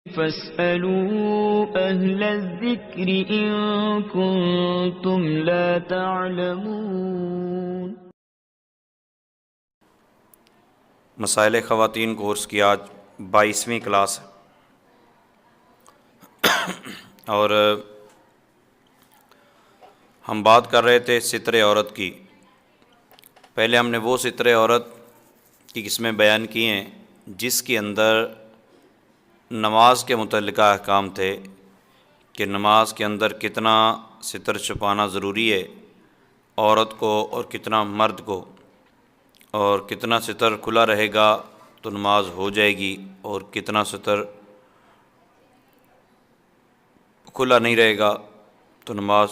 فاسألوا أهل الذكر إن كنتم لا تعلمون۔ مسائل خواتین کورس کی آج 22ویں کلاس ہے، اور ہم بات کر رہے تھے ستر عورت کی۔ پہلے ہم نے وہ ستر عورت کی قسمیں بیان کی ہیں جس کے اندر نماز کے متعلقہ احکام تھے کہ نماز کے اندر کتنا ستر چھپانا ضروری ہے عورت کو اور کتنا مرد کو، اور کتنا ستر کھلا رہے گا تو نماز ہو جائے گی اور کتنا ستر کھلا نہیں رہے گا تو نماز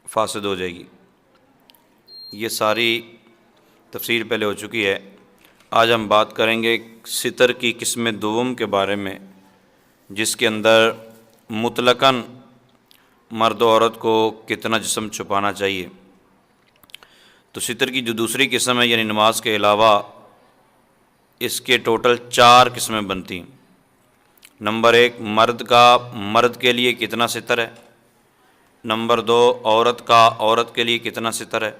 فاسد ہو جائے گی۔ یہ ساری تفسیر پہلے ہو چکی ہے۔ آج ہم بات کریں گے ستر کی قسم دوم کے بارے میں، جس کے اندر مطلقاً مرد و عورت کو کتنا جسم چھپانا چاہیے۔ تو ستر کی جو دوسری قسم ہے یعنی نماز کے علاوہ، اس کے ٹوٹل 4 قسمیں بنتی ہیں۔ نمبر 1 مرد کے لیے کتنا ستر ہے۔ نمبر 2 عورت کے لیے کتنا ستر ہے۔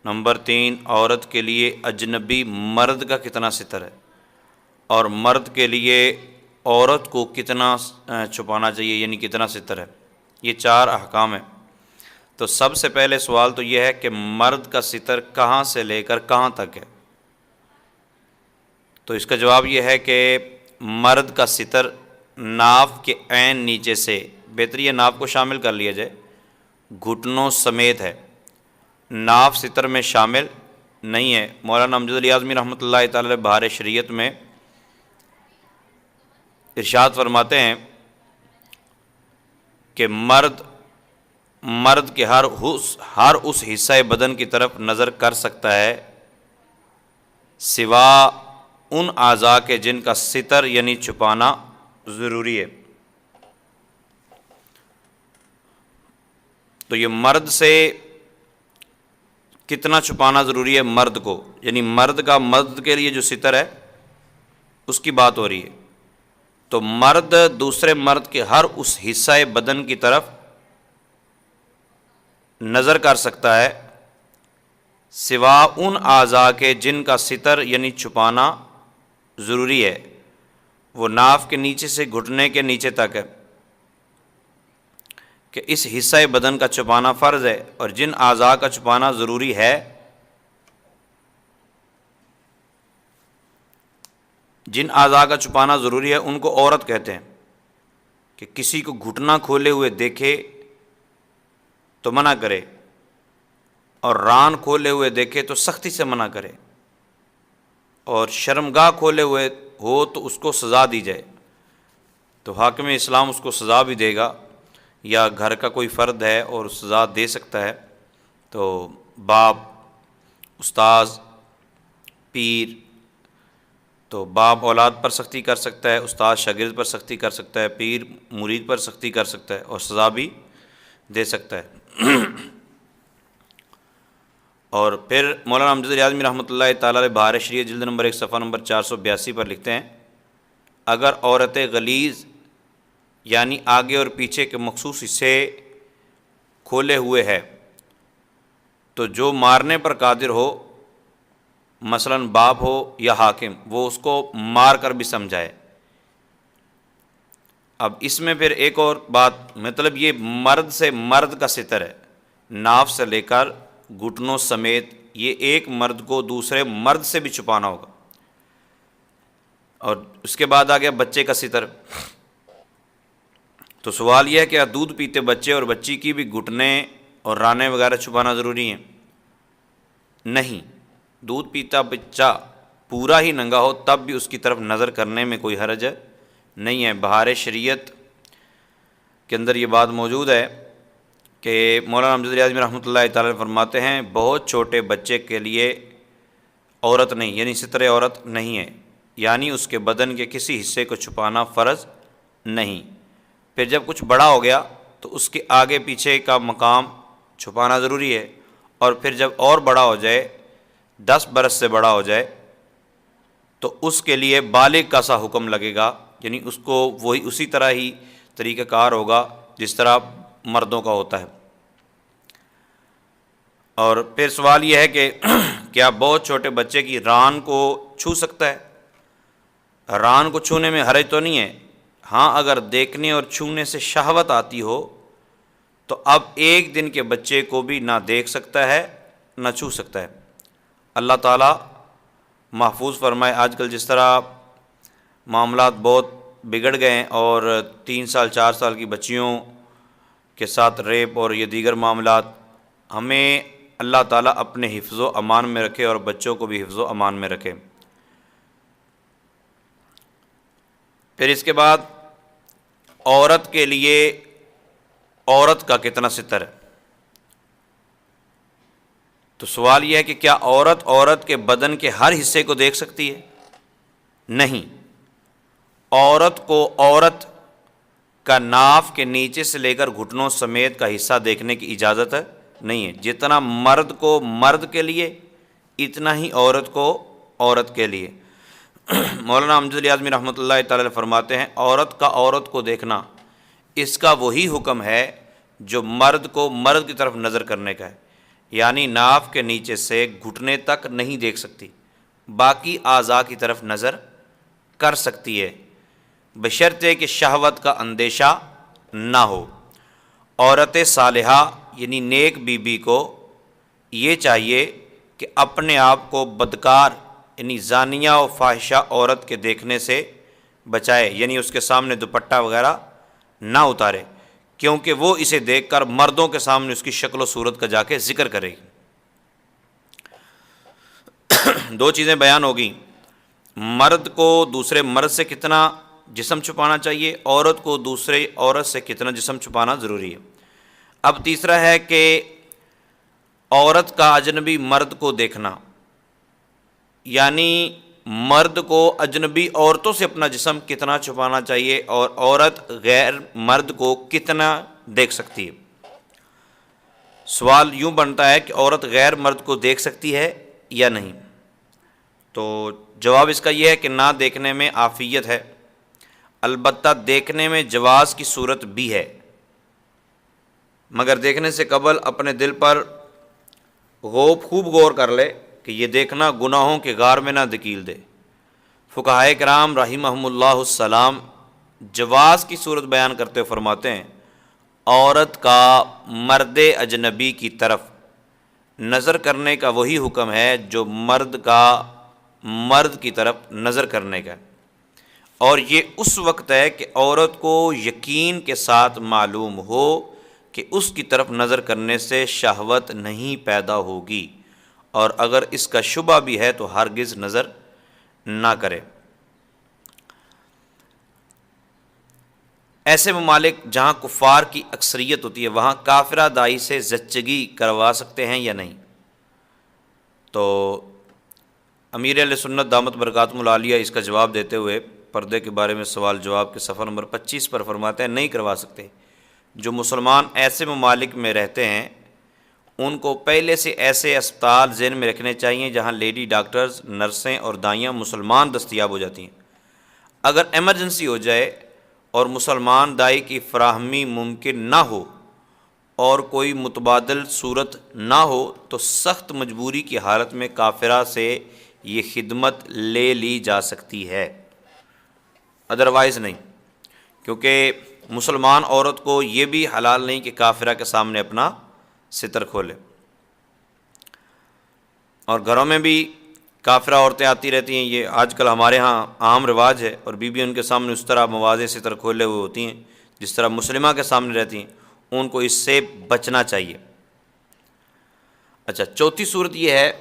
نمبر 3 عورت کے لیے اجنبی مرد کا کتنا ستر ہے، اور مرد کے لیے عورت کو کتنا چھپانا چاہیے یعنی کتنا ستر ہے۔ یہ 4 احکام ہیں۔ تو سب سے پہلے سوال تو یہ ہے کہ مرد کا ستر کہاں سے لے کر کہاں تک ہے؟ تو اس کا جواب یہ ہے کہ مرد کا ستر ناف کے عین نیچے سے، بہتر یہ ناف کو شامل کر لیا جائے، گھٹنوں سمیت ہے۔ ناف ستر میں شامل نہیں ہے۔ مولانا امجد علی اعظمی رحمۃ اللہ تعالی بہار شریعت میں ارشاد فرماتے ہیں کہ مرد کے ہر اس حصہ بدن کی طرف نظر کر سکتا ہے سوا ان اعضاء کے جن کا ستر یعنی چھپانا ضروری ہے۔ تو یہ مرد سے کتنا چھپانا ضروری ہے مرد کو، یعنی مرد کے لیے جو ستر ہے اس کی بات ہو رہی ہے۔ تو مرد دوسرے مرد کے ہر اس حصہ بدن کی طرف نظر کر سکتا ہے سوا ان اعضاء کے جن کا ستر یعنی چھپانا ضروری ہے۔ وہ ناف کے نیچے سے گھٹنے کے نیچے تک ہے کہ اس حصہ بدن کا چھپانا فرض ہے، اور جن اعضاء کا چھپانا ضروری ہے ان کو عورت کہتے ہیں۔ کہ کسی کو گھٹنا کھولے ہوئے دیکھے تو منع کرے، اور ران کھولے ہوئے دیکھے تو سختی سے منع کرے، اور شرمگاہ کھولے ہوئے ہو تو اس کو سزا دی جائے۔ تو حاکم اسلام اس کو سزا بھی دے گا، یا گھر کا کوئی فرد ہے اور سزا دے سکتا ہے، تو باپ، استاذ، پیر، تو باپ اولاد پر سختی کر سکتا ہے، استاد شاگرد پر سختی کر سکتا ہے، پیر مرید پر سختی کر سکتا ہے، اور سزا بھی دے سکتا ہے۔ اور پھر مولانا امجد علی اعظمی رحمۃ اللہ تعالی بہار شریعت جلد نمبر 1 صفحہ نمبر 482 پر لکھتے ہیں، اگر عورت غلیظ یعنی آگے اور پیچھے کے مخصوص حصے کھولے ہوئے ہے تو جو مارنے پر قادر ہو، مثلا باپ ہو یا حاکم، وہ اس کو مار کر بھی سمجھائے۔ اب اس میں پھر ایک اور بات، مطلب یہ مرد کا ستر ہے، ناف سے لے کر گھٹنوں سمیت، یہ ایک مرد کو دوسرے مرد سے بھی چھپانا ہوگا۔ اور اس کے بعد آ گیا بچے کا ستر۔ تو سوال یہ ہے کہ دودھ پیتے بچے اور بچی کی بھی گھٹنے اور رانے وغیرہ چھپانا ضروری ہیں؟ نہیں، دودھ پیتا بچہ پورا ہی ننگا ہو تب بھی اس کی طرف نظر کرنے میں کوئی حرج نہیں ہے۔ بہار شریعت کے اندر یہ بات موجود ہے کہ مولانا امجد علی اعظمی رحمۃ اللہ تعالی فرماتے ہیں بہت چھوٹے بچے کے لیے عورت نہیں، یعنی ستر عورت نہیں ہے، یعنی اس کے بدن کے کسی حصے کو چھپانا فرض نہیں۔ پھر جب کچھ بڑا ہو گیا تو اس کے آگے پیچھے کا مقام چھپانا ضروری ہے، اور پھر جب اور بڑا ہو جائے، 10 برس سے بڑا ہو جائے، تو اس کے لیے بالغ کا سا حکم لگے گا یعنی اس کو وہی اسی طرح ہی طریقہ کار ہوگا جس طرح مردوں کا ہوتا ہے۔ اور پھر سوال یہ ہے کہ کیا بہت چھوٹے بچے کی ران کو چھو سکتا ہے؟ ران کو چھونے میں حرج تو نہیں ہے، ہاں اگر دیکھنے اور چھونے سے شہوت آتی ہو تو اب ایک دن کے بچے کو بھی نہ دیکھ سکتا ہے نہ چھو سکتا ہے۔ اللہ تعالیٰ محفوظ فرمائے۔ آج کل جس طرح معاملات بہت بگڑ گئے ہیں اور 3 سال 4 سال کی بچیوں کے ساتھ ریپ اور یہ دیگر معاملات، ہمیں اللہ تعالیٰ اپنے حفظ و امان میں رکھے اور بچوں کو بھی حفظ و امان میں رکھے۔ پھر اس کے بعد عورت کے لیے عورت کا کتنا ستر ہے؟ تو سوال یہ ہے کہ کیا عورت کے بدن کے ہر حصے کو دیکھ سکتی ہے؟ نہیں، عورت کو عورت کا ناف کے نیچے سے لے کر گھٹنوں سمیت کا حصہ دیکھنے کی اجازت نہیں ہے۔ جتنا مرد کو مرد کے لیے اتنا ہی عورت کو عورت کے لیے۔ مولانا امجد علی اعظمی رحمۃ اللہ تعالی علیہ فرماتے ہیں عورت کا عورت کو دیکھنا اس کا وہی حکم ہے جو مرد کو مرد کی طرف نظر کرنے کا ہے، یعنی ناف کے نیچے سے گھٹنے تک نہیں دیکھ سکتی، باقی اعضاء کی طرف نظر کر سکتی ہے بشرطے کہ شہوت کا اندیشہ نہ ہو۔ عورت صالحہ یعنی نیک بی بی کو یہ چاہیے کہ اپنے آپ کو بدکار یعنی زانیہ و فاحشہ عورت کے دیکھنے سے بچائے، یعنی اس کے سامنے دوپٹہ وغیرہ نہ اتارے، کیونکہ وہ اسے دیکھ کر مردوں کے سامنے اس کی شکل و صورت کا جا کے ذکر کرے گی۔ 2 چیزیں بیان ہوگی، مرد کو دوسرے مرد سے کتنا جسم چھپانا چاہیے، عورت کو دوسرے عورت سے کتنا جسم چھپانا ضروری ہے۔ اب تیسرا ہے کہ عورت کا اجنبی مرد کو دیکھنا، یعنی مرد کو اجنبی عورتوں سے اپنا جسم کتنا چھپانا چاہیے اور عورت غیر مرد کو کتنا دیکھ سکتی ہے۔ سوال یوں بنتا ہے کہ عورت غیر مرد کو دیکھ سکتی ہے یا نہیں؟ تو جواب اس کا یہ ہے کہ نہ دیکھنے میں عافیت ہے، البتہ دیکھنے میں جواز کی صورت بھی ہے، مگر دیکھنے سے قبل اپنے دل پر خوب غور کر لے کہ یہ دیکھنا گناہوں کے غار میں نہ دھکیل دے۔ فقہائے کرام رحمہم اللہ السلام جواز کی صورت بیان کرتے ہوئے فرماتے ہیں عورت کا مرد اجنبی کی طرف نظر کرنے کا وہی حکم ہے جو مرد کا مرد کی طرف نظر کرنے کا ہے، اور یہ اس وقت ہے کہ عورت کو یقین کے ساتھ معلوم ہو کہ اس کی طرف نظر کرنے سے شہوت نہیں پیدا ہوگی، اور اگر اس کا شبہ بھی ہے تو ہرگز نظر نہ کرے۔ ایسے ممالک جہاں کفار کی اکثریت ہوتی ہے وہاں کافرہ دائی سے زچگی کروا سکتے ہیں یا نہیں؟ تو امیر اہل سنت دامت برکاتہم العالیہ اس کا جواب دیتے ہوئے پردے کے بارے میں سوال جواب کے صفحہ نمبر 25 پر فرماتے ہیں نہیں کروا سکتے۔ جو مسلمان ایسے ممالک میں رہتے ہیں ان کو پہلے سے ایسے اسپتال ذہن میں رکھنے چاہیے جہاں لیڈی ڈاکٹرز، نرسیں اور دائیاں مسلمان دستیاب ہو جاتی ہیں۔ اگر ایمرجنسی ہو جائے اور مسلمان دائی کی فراہمی ممکن نہ ہو اور کوئی متبادل صورت نہ ہو تو سخت مجبوری کی حالت میں کافرہ سے یہ خدمت لے لی جا سکتی ہے، ادروائز نہیں، کیونکہ مسلمان عورت کو یہ بھی حلال نہیں کہ کافرہ کے سامنے اپنا ستر کھولے۔ اور گھروں میں بھی کافرہ عورتیں آتی رہتی ہیں، یہ آج کل ہمارے ہاں عام رواج ہے، اور بیوی ان کے سامنے اس طرح مواضع ستر کھولے ہوئے ہوتی ہیں جس طرح مسلمہ کے سامنے رہتی ہیں، ان کو اس سے بچنا چاہیے۔ اچھا، چوتھی صورت یہ ہے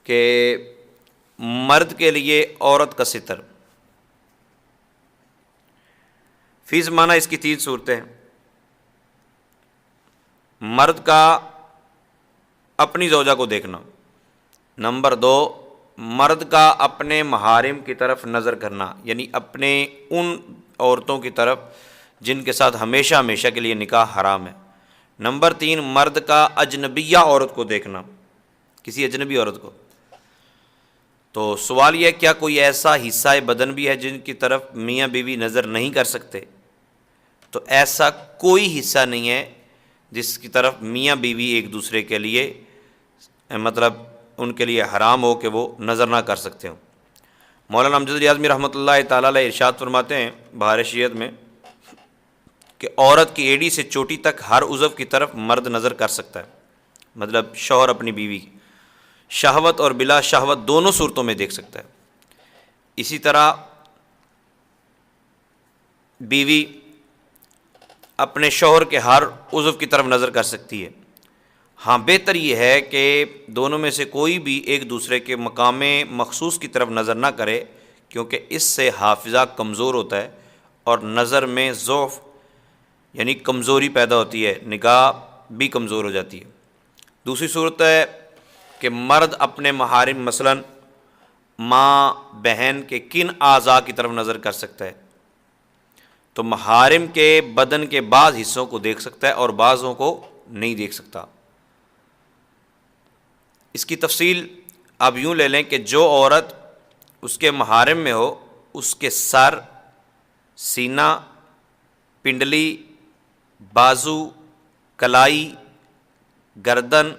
کہ مرد کے لیے عورت کا ستر، فی زمانہ اس کی 3 صورتیں ہیں۔ مرد کا اپنی زوجہ کو دیکھنا، نمبر 2 مرد کا اپنے محارم کی طرف نظر کرنا، یعنی اپنے ان عورتوں کی طرف جن کے ساتھ ہمیشہ ہمیشہ کے لیے نکاح حرام ہے۔ نمبر 3 مرد کا اجنبیہ عورت کو دیکھنا، کسی اجنبی عورت کو۔ تو سوال یہ ہے کیا کوئی ایسا حصہ بدن بھی ہے جن کی طرف میاں بیوی نظر نہیں کر سکتے؟ تو ایسا کوئی حصہ نہیں ہے جس کی طرف میاں بیوی ایک دوسرے کے لیے مطلب ان کے لیے حرام ہو کہ وہ نظر نہ کر سکتے ہوں۔ مولانا امجد علی اعظمی رحمۃ اللہ تعالیٰ علیہ ارشاد فرماتے ہیں بہار شریعت میں کہ عورت کی ایڑی سے چوٹی تک ہر عضو کی طرف مرد نظر کر سکتا ہے، مطلب شوہر اپنی بیوی شہوت اور بلا شہوت دونوں صورتوں میں دیکھ سکتا ہے۔ اسی طرح بیوی اپنے شوہر کے ہر عضو کی طرف نظر کر سکتی ہے۔ ہاں بہتر یہ ہے کہ دونوں میں سے کوئی بھی ایک دوسرے کے مقام مخصوص کی طرف نظر نہ کرے، کیونکہ اس سے حافظہ کمزور ہوتا ہے اور نظر میں ضعف یعنی کمزوری پیدا ہوتی ہے، نگاہ بھی کمزور ہو جاتی ہے۔ دوسری صورت ہے کہ مرد اپنے محارم مثلاً ماں بہن کے کن اعضاء کی طرف نظر کر سکتا ہے؟ تو محارم کے بدن کے بعض حصوں کو دیکھ سکتا ہے اور بعضوں کو نہیں دیکھ سکتا۔ اس کی تفصیل آپ یوں لے لیں کہ جو عورت اس کے محارم میں ہو اس کے سر، سینہ، پنڈلی، بازو، کلائی، گردن،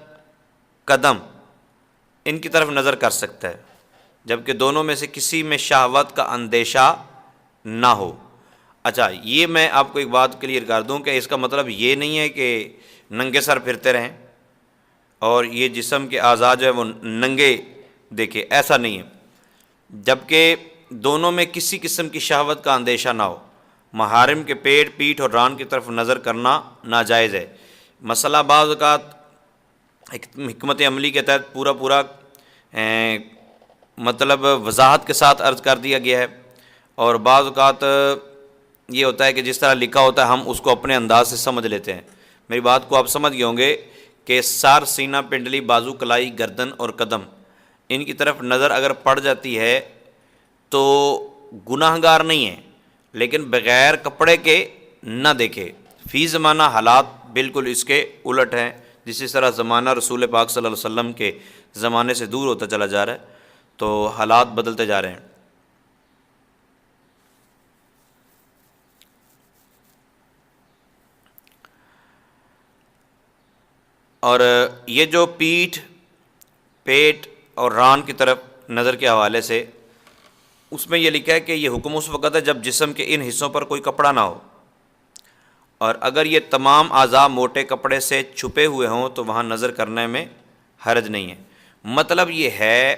قدم ان کی طرف نظر کر سکتا ہے، جبکہ دونوں میں سے کسی میں شہوت کا اندیشہ نہ ہو۔ اچھا، یہ میں آپ کو ایک بات کلیئر کر دوں کہ اس کا مطلب یہ نہیں ہے کہ ننگے سر پھرتے رہیں اور یہ جسم کے اعضاء جو ہے وہ ننگے دیکھے، ایسا نہیں ہے، جبکہ دونوں میں کسی قسم کی شہوت کا اندیشہ نہ ہو۔ محارم کے پیٹ، پیٹھ اور ران کی طرف نظر کرنا ناجائز ہے۔ مسئلہ بعض اوقات حکمت عملی کے تحت پورا مطلب وضاحت کے ساتھ عرض کر دیا گیا ہے، اور بعض اوقات یہ ہوتا ہے کہ جس طرح لکھا ہوتا ہے ہم اس کو اپنے انداز سے سمجھ لیتے ہیں۔ میری بات کو آپ سمجھ گئے ہوں گے کہ سر، سینہ، پنڈلی، بازو، کلائی، گردن اور قدم ان کی طرف نظر اگر پڑ جاتی ہے تو گناہ گار نہیں ہے، لیکن بغیر کپڑے کے نہ دیکھے۔ فی زمانہ حالات بالکل اس کے الٹ ہیں، جس طرح زمانہ رسول پاک صلی اللہ علیہ وسلم کے زمانے سے دور ہوتا چلا جا رہا ہے تو حالات بدلتے جا رہے ہیں۔ اور یہ جو پیٹھ، پیٹ اور ران کی طرف نظر کے حوالے سے اس میں یہ لکھا ہے کہ یہ حکم اس وقت ہے جب جسم کے ان حصوں پر کوئی کپڑا نہ ہو، اور اگر یہ تمام اعضاء موٹے کپڑے سے چھپے ہوئے ہوں تو وہاں نظر کرنے میں حرج نہیں ہے۔ مطلب یہ ہے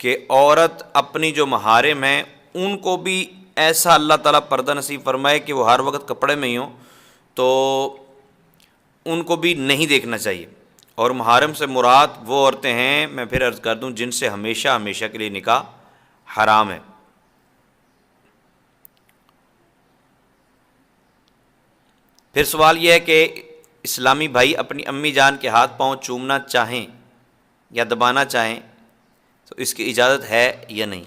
کہ عورت اپنی جو محارم ہیں ان کو بھی ایسا اللہ تعالیٰ پردہ نصیب فرمائے کہ وہ ہر وقت کپڑے میں ہی ہوں، تو ان کو بھی نہیں دیکھنا چاہیے۔ اور محارم سے مراد وہ عورتیں ہیں، میں پھر عرض کر دوں، جن سے ہمیشہ ہمیشہ کے لیے نکاح حرام ہے۔ پھر سوال یہ ہے کہ اسلامی بھائی اپنی امی جان کے ہاتھ پاؤں چومنا چاہیں یا دبانا چاہیں تو اس کی اجازت ہے یا نہیں؟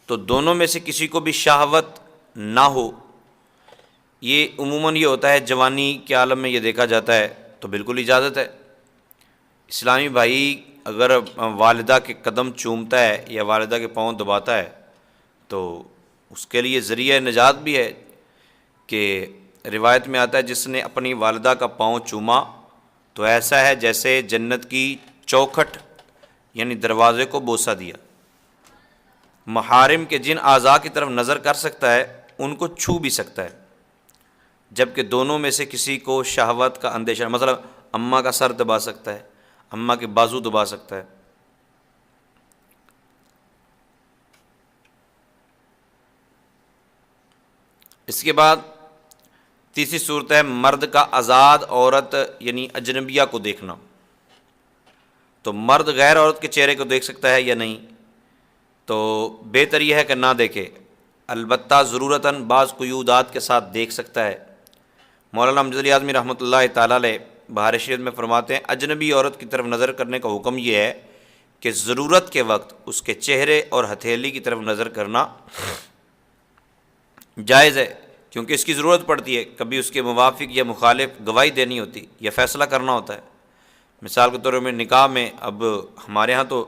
تو دونوں میں سے کسی کو بھی شہوت نہ ہو، یہ عموماً یہ ہوتا ہے جوانی کے عالم میں یہ دیکھا جاتا ہے، تو بالکل اجازت ہے۔ اسلامی بھائی اگر والدہ کے قدم چومتا ہے یا والدہ کے پاؤں دباتا ہے تو اس کے لیے ذریعہ نجات بھی ہے، کہ روایت میں آتا ہے جس نے اپنی والدہ کا پاؤں چوما تو ایسا ہے جیسے جنت کی چوکھٹ یعنی دروازے کو بوسہ دیا۔ محارم کے جن اعضاء کی طرف نظر کر سکتا ہے ان کو چھو بھی سکتا ہے، جبکہ دونوں میں سے کسی کو شہوت کا اندیشہ، مطلب اماں کا سر دبا سکتا ہے، اماں کے بازو دبا سکتا ہے۔ اس کے بعد تیسری صورت ہے مرد کا آزاد عورت یعنی اجنبیہ کو دیکھنا۔ تو مرد غیر عورت کے چہرے کو دیکھ سکتا ہے یا نہیں؟ تو بہتر یہ ہے کہ نہ دیکھے، البتہ ضرورتاً بعض قیودات کے ساتھ دیکھ سکتا ہے۔ مولانا امجد علی اعظمی رحمۃ اللہ تعالیٰ علیہ بہار شریعت میں فرماتے ہیں اجنبی عورت کی طرف نظر کرنے کا حکم یہ ہے کہ ضرورت کے وقت اس کے چہرے اور ہتھیلی کی طرف نظر کرنا جائز ہے، کیونکہ اس کی ضرورت پڑتی ہے، کبھی اس کے موافق یا مخالف گواہی دینی ہوتی یا فیصلہ کرنا ہوتا ہے۔ مثال کے طور میں نکاح میں اب ہمارے ہاں تو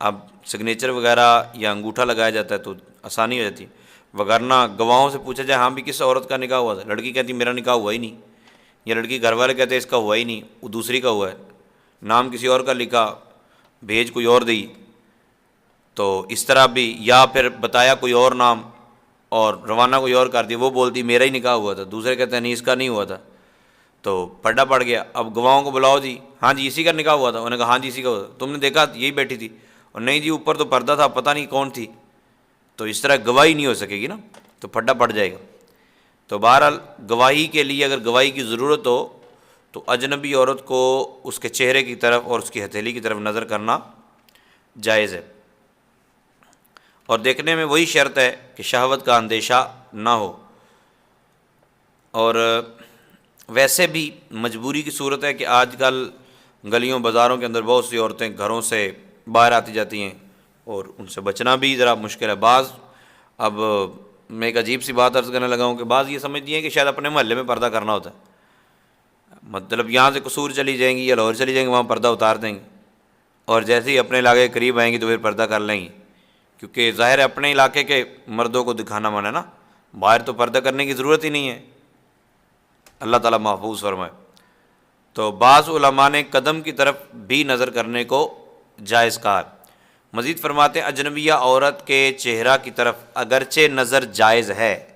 اب سگنیچر وغیرہ یا انگوٹھا لگایا جاتا ہے تو آسانی ہو جاتی ہے، وگرنہ گواہوں سے پوچھا جائے ہاں بھی کس عورت کا نکاح ہوا تھا، لڑکی کہتی میرا نکاح ہوا ہی نہیں، یا لڑکی گھر والے کہتے اس کا ہوا ہی نہیں، وہ دوسری کا ہوا ہے، نام کسی اور کا لکھا، بھیج کوئی اور دی، تو اس طرح بھی، یا پھر بتایا کوئی اور نام اور روانہ کوئی اور کر دی، وہ بولتی میرا ہی نکاح ہوا تھا، دوسرے کہتے ہیں نہیں اس کا نہیں ہوا تھا، تو پلٹا پڑ گیا۔ اب گواہوں کو بلاؤ جی، ہاں جی اسی کا نکاح ہوا تھا، انہوں نے کہا ہاں جی اسی کا ہوا تھا، تم نے دیکھا یہی بیٹھی تھی، اور نہیں جی اوپر تو پردہ تھا پتہ نہیں کون تھی، تو اس طرح گواہی نہیں ہو سکے گی نا، تو پھڈا پڑ جائے گا۔ تو بہرحال گواہی کے لیے اگر گواہی کی ضرورت ہو تو اجنبی عورت کو اس کے چہرے کی طرف اور اس کی ہتھیلی کی طرف نظر کرنا جائز ہے، اور دیکھنے میں وہی شرط ہے کہ شہوت کا اندیشہ نہ ہو، اور ویسے بھی مجبوری کی صورت ہے کہ آج کل گلیوں بازاروں کے اندر بہت سی عورتیں گھروں سے باہر آتی جاتی ہیں اور ان سے بچنا بھی ذرا مشکل ہے۔ بعض، اب میں ایک عجیب سی بات عرض کرنے لگا ہوں کہ بعض یہ سمجھتی ہیں کہ شاید اپنے محلے میں پردہ کرنا ہوتا ہے، مطلب یہاں سے قصور چلی جائیں گی یا لاہور چلی جائیں گی وہاں پردہ اتار دیں گی، اور جیسے ہی اپنے علاقے کے قریب آئیں گی تو پھر پردہ کر لیں گی، کیونکہ ظاہر ہے اپنے علاقے کے مردوں کو دکھانا منع ہے نا، باہر تو پردہ کرنے کی ضرورت ہی نہیں ہے، اللہ تعالیٰ محفوظ فرمائے۔ تو بعض علماء نے قدم کی طرف بھی نظر کرنے کو جائز کہا ہے۔ مزید فرماتے ہیں اجنبیہ عورت کے چہرہ کی طرف اگرچہ نظر جائز ہے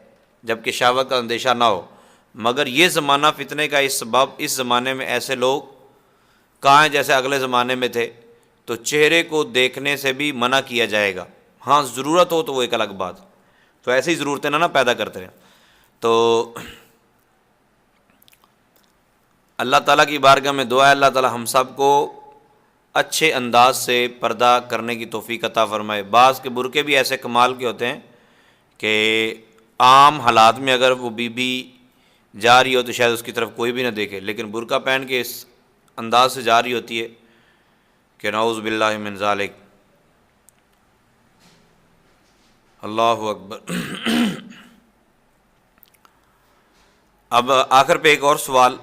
جبکہ شہوت کا اندیشہ نہ ہو، مگر یہ زمانہ فتنے کا اس سبب اس زمانے میں ایسے لوگ کہاں ہیں جیسے اگلے زمانے میں تھے، تو چہرے کو دیکھنے سے بھی منع کیا جائے گا، ہاں ضرورت ہو تو وہ ایک الگ بات، تو ایسی ضرورتیں نہ پیدا کرتے رہیں۔ تو اللہ تعالیٰ کی بارگاہ میں دعا ہے اللہ تعالیٰ ہم سب کو اچھے انداز سے پردہ کرنے کی توفیق عطا فرمائے۔ بعض کے برقعے بھی ایسے کمال کے ہوتے ہیں کہ عام حالات میں اگر وہ بی بی جا رہی ہو تو شاید اس کی طرف کوئی بھی نہ دیکھے، لیکن برقع پہن کے اس انداز سے جا رہی ہوتی ہے کہ نعوذ باللہ من ذالک، اللہ اکبر۔ اب آخر پہ ایک اور سوال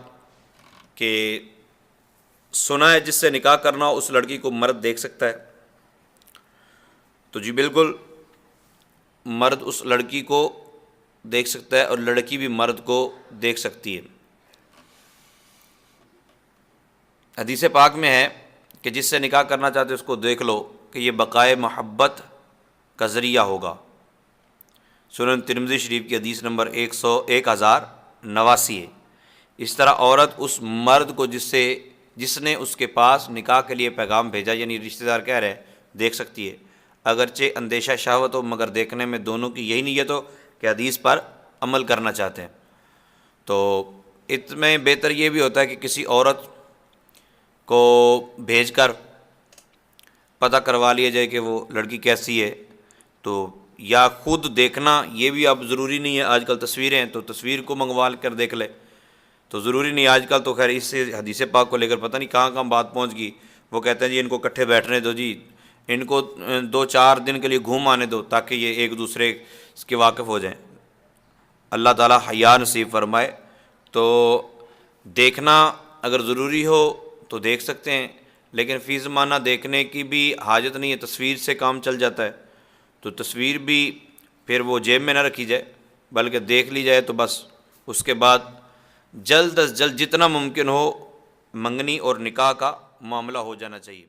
کہ سنا ہے جس سے نکاح کرنا ہو اس لڑکی کو مرد دیکھ سکتا ہے؟ تو جی بالکل، مرد اس لڑکی کو دیکھ سکتا ہے اور لڑکی بھی مرد کو دیکھ سکتی ہے۔ حدیث پاک میں ہے کہ جس سے نکاح کرنا چاہتے اس کو دیکھ لو کہ یہ بقائے محبت کا ذریعہ ہوگا۔ سنن ترمذی شریف کی حدیث نمبر 1089 ہے۔ اس طرح عورت اس مرد کو جس نے اس کے پاس نکاح کے لیے پیغام بھیجا، یعنی رشتہ دار کہہ رہے ہیں، دیکھ سکتی ہے، اگرچہ اندیشہ شہوت ہو مگر دیکھنے میں دونوں کی یہی نیت ہو کہ حدیث پر عمل کرنا چاہتے ہیں۔ تو اس میں بہتر یہ بھی ہوتا ہے کہ کسی عورت کو بھیج کر پتہ کروا لیا جائے کہ وہ لڑکی کیسی ہے، تو یا خود دیکھنا یہ بھی اب ضروری نہیں ہے، آج کل تصویریں ہیں تو تصویر کو منگوا کر دیکھ لے، تو ضروری نہیں، آج کل تو خیر اس سے حدیث پاک کو لے کر پتہ نہیں کہاں کہاں بات پہنچ گئی۔ وہ کہتے ہیں جی ان کو کٹھے بیٹھنے دو، جی ان کو 2-4 دن کے لیے گھوم آنے دو تاکہ یہ ایک دوسرے کے واقف ہو جائیں۔ اللہ تعالیٰ حیا نصیب فرمائے۔ تو دیکھنا اگر ضروری ہو تو دیکھ سکتے ہیں، لیکن فی زمانہ دیکھنے کی بھی حاجت نہیں ہے، تصویر سے کام چل جاتا ہے، تو تصویر بھی پھر وہ جیب میں نہ رکھی جائے بلکہ دیکھ لی جائے، تو بس اس کے بعد جلد از جلد جتنا ممکن ہو منگنی اور نکاح کا معاملہ ہو جانا چاہیے۔